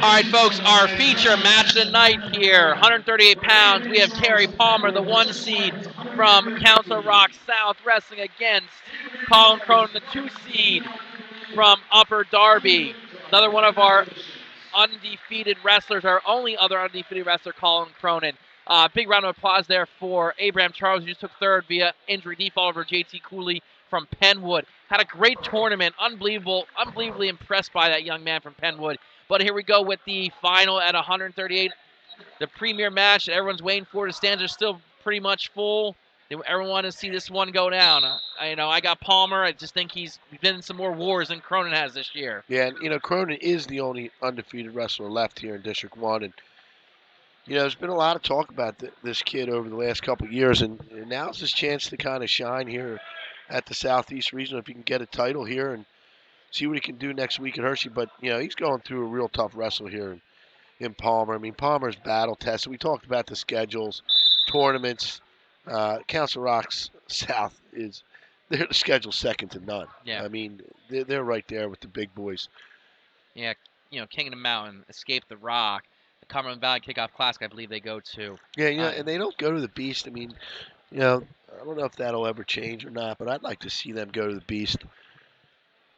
All right, folks, our feature match of the night here, 138 pounds. We have Terry Palmer, the 1 seed from Council Rock South, wrestling against Colin Cronin, the 2 seed from Upper Darby. Another one of our undefeated wrestlers, our only other undefeated wrestler, Colin Cronin. Big round of applause there for Abraham Charles, who just took third via injury default over JT Cooley from Penwood. Had a great tournament. Unbelievably impressed by that young man from Penwood. But here we go with the final at 138, the premier match that everyone's waiting for. The stands are still pretty much full. Everyone wants to see this one go down. I got Palmer. I just think he's been in some more wars than Cronin has this year. Yeah, and Cronin is the only undefeated wrestler left here in District 1. And, there's been a lot of talk about this kid over the last couple of years. And now's his chance to kind of shine here at the Southeast Regional if he can get a title here and see what he can do next week at Hershey. But, he's going through a real tough wrestle here in Palmer. I mean, Palmer's battle tested. We talked about the schedules, tournaments. Council Rocks South they're the schedule second to none. Yeah. I mean, they're right there with the big boys. Yeah, King of the Mountain, Escape the Rock, the Cumberland Valley Kickoff Classic, I believe they go to. Yeah, and they don't go to the Beast. I mean, I don't know if that'll ever change or not, but I'd like to see them go to the Beast.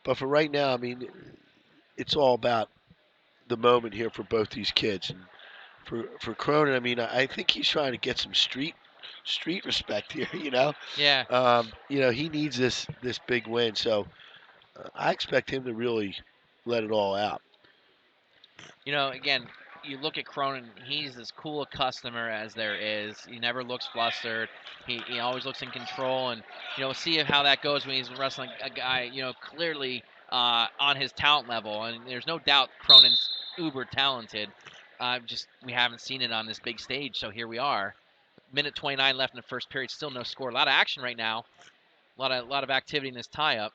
But for right now, I mean, it's all about the moment here for both these kids. And for Cronin, I mean, I think he's trying to get some street respect here. Yeah. He needs this big win, so I expect him to really let it all out. Again, you look at Cronin, he's as cool a customer as there is. He never looks flustered. He always looks in control, and we'll see how that goes when he's wrestling a guy, clearly on his talent level. And there's no doubt Cronin's uber talented. We haven't seen it on this big stage, so here we are. Minute 29 left in the first period, still no score. A lot of action right now. A lot of activity in this tie-up.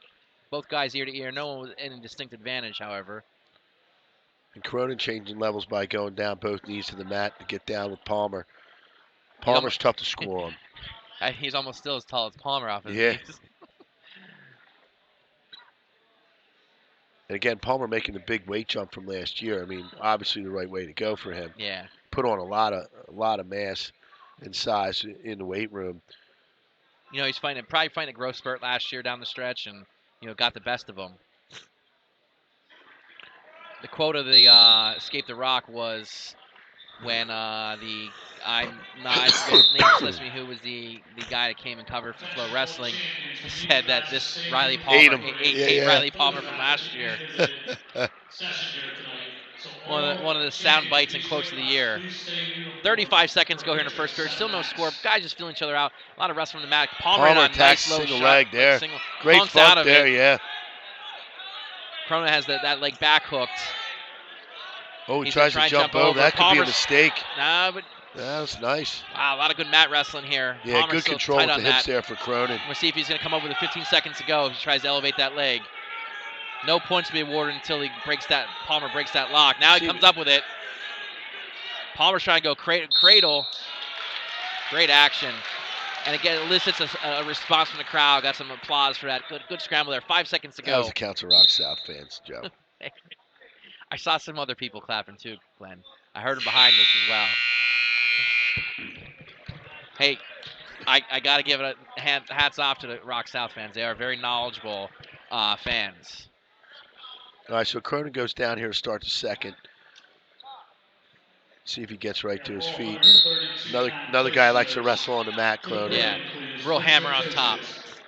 Both guys ear to ear. No one with any distinct advantage, however. And Cronin changing levels by going down both knees to the mat to get down with Palmer. Palmer's tough to score on. He's almost still as tall as Palmer off his knees. And again, Palmer making the big weight jump from last year. I mean, obviously the right way to go for him. Yeah. Put on a lot of mass and size in the weight room. He's probably fighting a growth spurt last year down the stretch, and got the best of him. The quote of the Escape the Rock was when I'm not name slips me who was the guy that came and covered for Flow Wrestling, said that this Riley Palmer ate Riley Palmer from last year. One of the sound bites and quotes of the year. 35 seconds go here in the first period. Still no score. Guys just feeling each other out. A lot of wrestling in the mat. Palmer in on nice low single shot, leg there. Great funk out of there, it. yeah. Cronin has that leg back hooked. Oh, he tries to jump over. That could be a mistake. Nah, but that was nice. Wow, a lot of good mat wrestling here. Yeah, Palmer's good control with the hips there for Cronin. We'll see if he's going to come over with 15 seconds to go. He tries to elevate that leg. No points to be awarded until Palmer breaks that lock. Now he comes up with it. Palmer's trying to go cradle. Great action. And again, elicits a response from the crowd. Got some applause for that. Good scramble there. 5 seconds to go. That was the Council Rock South fans, Joe. I saw some other people clapping too, Glenn. I heard them behind this as well. Hey, I got to give it hats off to the Rock South fans. They are very knowledgeable fans. All right, so Cronin goes down here to start the second. See if he gets right to his feet. Another guy likes to wrestle on the mat, Cronin. Yeah, real hammer on top.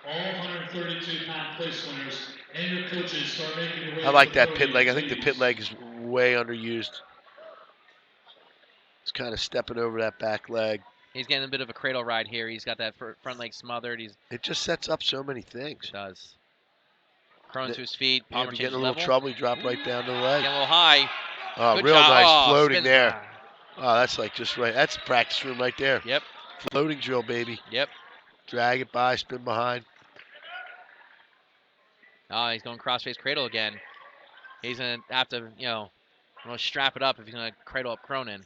All 132-pound place winners and your coaches start making your way. I like that pit leg. I think the pit leg is way underused. He's kind of stepping over that back leg. He's getting a bit of a cradle ride here. He's got that front leg smothered. It just sets up so many things. It does. Cronin to his feet. Palmer getting a little trouble. He dropped right down to the leg. Getting a little high. Oh, Good real job. nice floating there. Oh, that's like just right. That's a practice room right there. Yep. Floating drill, baby. Yep. Drag it by, spin behind. Oh, he's going crossface cradle again. He's going to have to, strap it up if he's going to cradle up Cronin.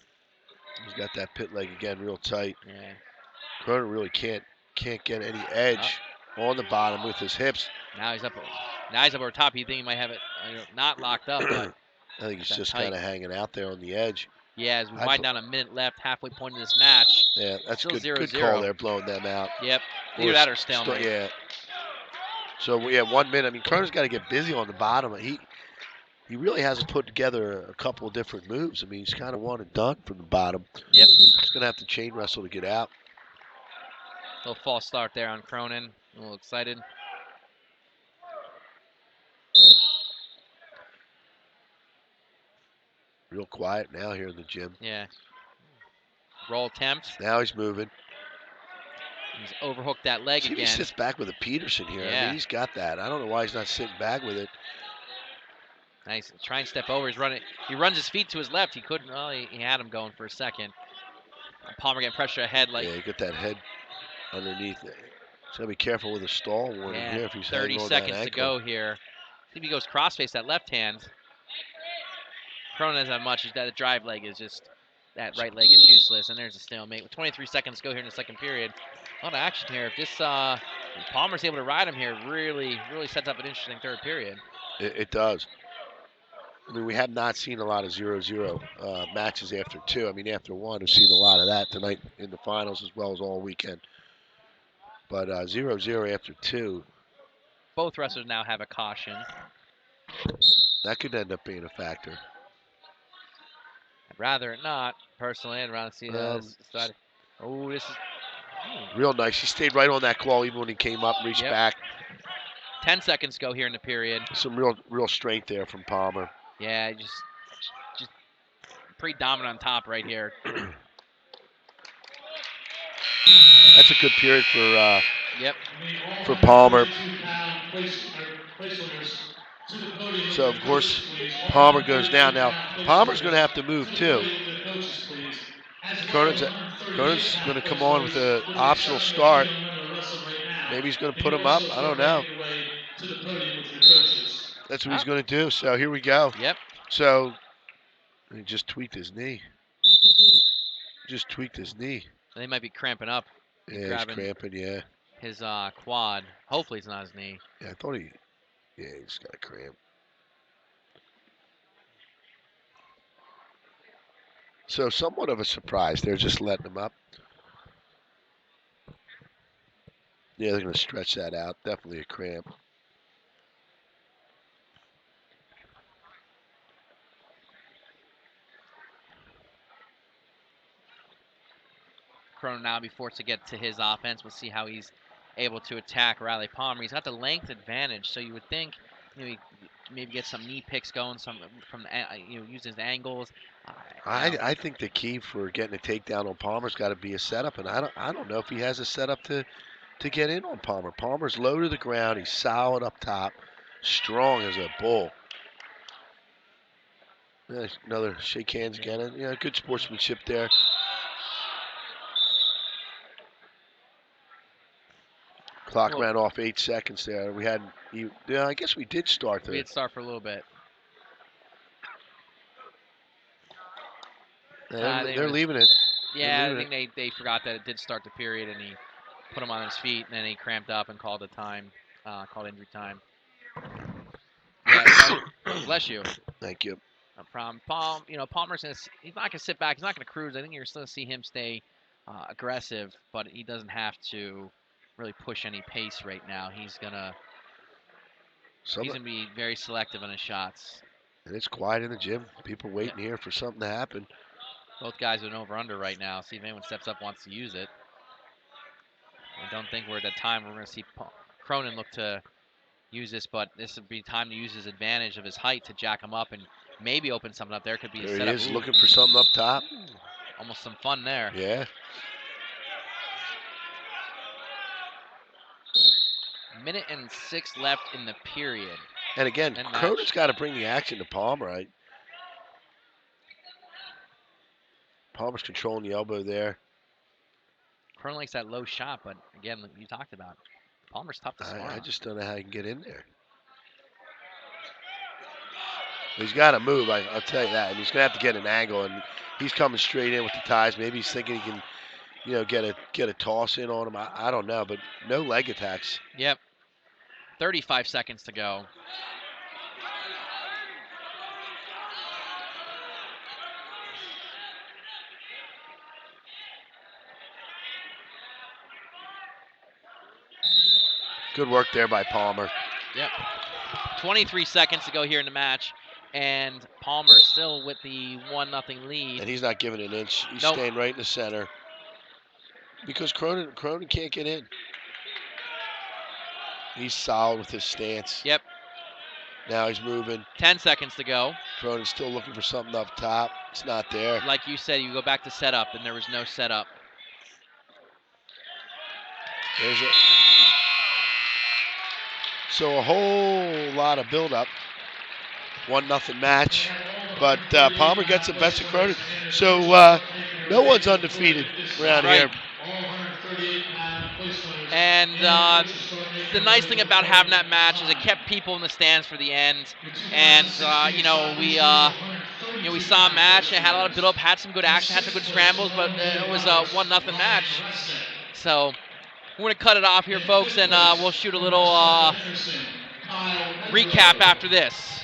He's got that pit leg again real tight. Yeah. Cronin really can't get any edge on the bottom with his hips. Now he's up over top. You think he might have it not locked up, but I think he's That just tight. kind of hanging out there on the edge. Yeah, as we I'd wind down a minute left, halfway point of this match. Yeah, that's Still good. 0-0. Good call there, blowing them out. Yep. Either that or stalemate. Yeah. So we have 1 minute. I mean, Cronin's got to get busy on the bottom. He really hasn't put together a couple of different moves. I mean, he's kind of one and done from the bottom. Yep. He's going to have to chain wrestle to get out. Little false start there on Cronin. A little excited. Real quiet now here in the gym. Yeah. Roll attempt. Now he's moving. He's overhooked that leg See if again. he sits back with a Peterson here. Yeah. I mean, he's got that. I don't know why he's not sitting back with it. Nice. Try and step over. He's running. He runs his feet to his left. He couldn't. Well, he had him going for a second. Palmer getting pressure ahead. Yeah, you get that head underneath. He's got to be careful with a stall warning here if he's 30 hanging on seconds that to ankle. go here. See if he goes crossface that left hand. Cronin doesn't have much. That drive leg is just, that right leg is useless. And there's a stalemate with 23 seconds to go here in the second period. A lot of action here. If this if Palmer's able to ride him here, really sets up an interesting third period. It does. I mean, we have not seen a lot of 0-0 matches after 2. I mean, after 1, we've seen a lot of that tonight in the finals as well as all weekend. But 0-0 after 2. Both wrestlers now have a caution. That could end up being a factor. I'd rather it not, personally. I'd rather see this. Oh, this is real nice. He stayed right on that claw even when he came up and reached back. 10 seconds go here in the period. Some real strength there from Palmer. Yeah, just pretty dominant on top right here. That's a good period for Palmer. So, of course, Palmer goes down. Now, Palmer's going to have to move, too. Cronin's going to come on with an optional start. Maybe he's going to put him up. I don't know. That's what he's going to do. So, here we go. Yep. So, he just tweaked his knee. They might be cramping up. Yeah, he's cramping, yeah. His quad. Hopefully it's not his knee. Yeah, I thought he's got a cramp. So somewhat of a surprise. They're just letting him up. Yeah, they're going to stretch that out. Definitely a cramp. Cronin now be forced to get to his offense. We'll see how he's able to attack Riley Palmer. He's got the length advantage, so you would think he maybe get some knee picks going, some from use his angles. I think the key for getting a takedown on Palmer's got to be a setup, and I don't know if he has a setup to get in on Palmer. Palmer's low to the ground. He's solid up top, strong as a bull. Another shake hands again. And, good sportsmanship there. Clock ran off 8 seconds there. We hadn't. I guess we did start. We did start for a little bit. They're leaving it. Yeah, I think they forgot that it did start the period, and he put him on his feet, and then he cramped up and called called injury time. Yeah, bless you. Thank you. No problem. Palmer's he's not gonna sit back. He's not gonna cruise. I think you're still gonna see him stay aggressive, but he doesn't have to really push any pace right now. He's gonna be very selective on his shots. And it's quiet in the gym. People waiting here for something to happen. Both guys are an over-under right now. See if anyone steps up wants to use it. I don't think we're at that time. We're going to see Cronin look to use this, but this would be time to use his advantage of his height to jack him up and maybe open something up. There could be a setup. There he is, looking for something up top. Almost some fun there. Yeah. Minute and 6 left in the period. And again, Cronin's got to bring the action to Palmer, right? Palmer's controlling the elbow there. Cronin likes that low shot, but again, like you talked about, Palmer's tough to spar. I just don't know how he can get in there. He's got to move, I'll tell you that. And he's going to have to get an angle, and he's coming straight in with the ties. Maybe he's thinking he can, get a toss in on him. I don't know, but no leg attacks. Yep. 35 seconds to go. Good work there by Palmer. Yep. 23 seconds to go here in the match, and Palmer still with the 1-0 lead. And he's not giving an inch. He's Nope. staying right in the center. Because Cronin can't get in. He's solid with his stance. Yep. Now he's moving. 10 seconds to go. Cronin's still looking for something up top. It's not there. Like you said, you go back to setup, and there was no setup. There's it. So a whole lot of build-up. 1-0 match. But Palmer gets the best of Cronin. So no one's undefeated around here. And the nice thing about having that match is it kept people in the stands for the end. And we saw a match and had a lot of build-up, had some good action, had some good scrambles, but it was a 1-0 match. So we're gonna cut it off here, folks, and we'll shoot a little recap after this.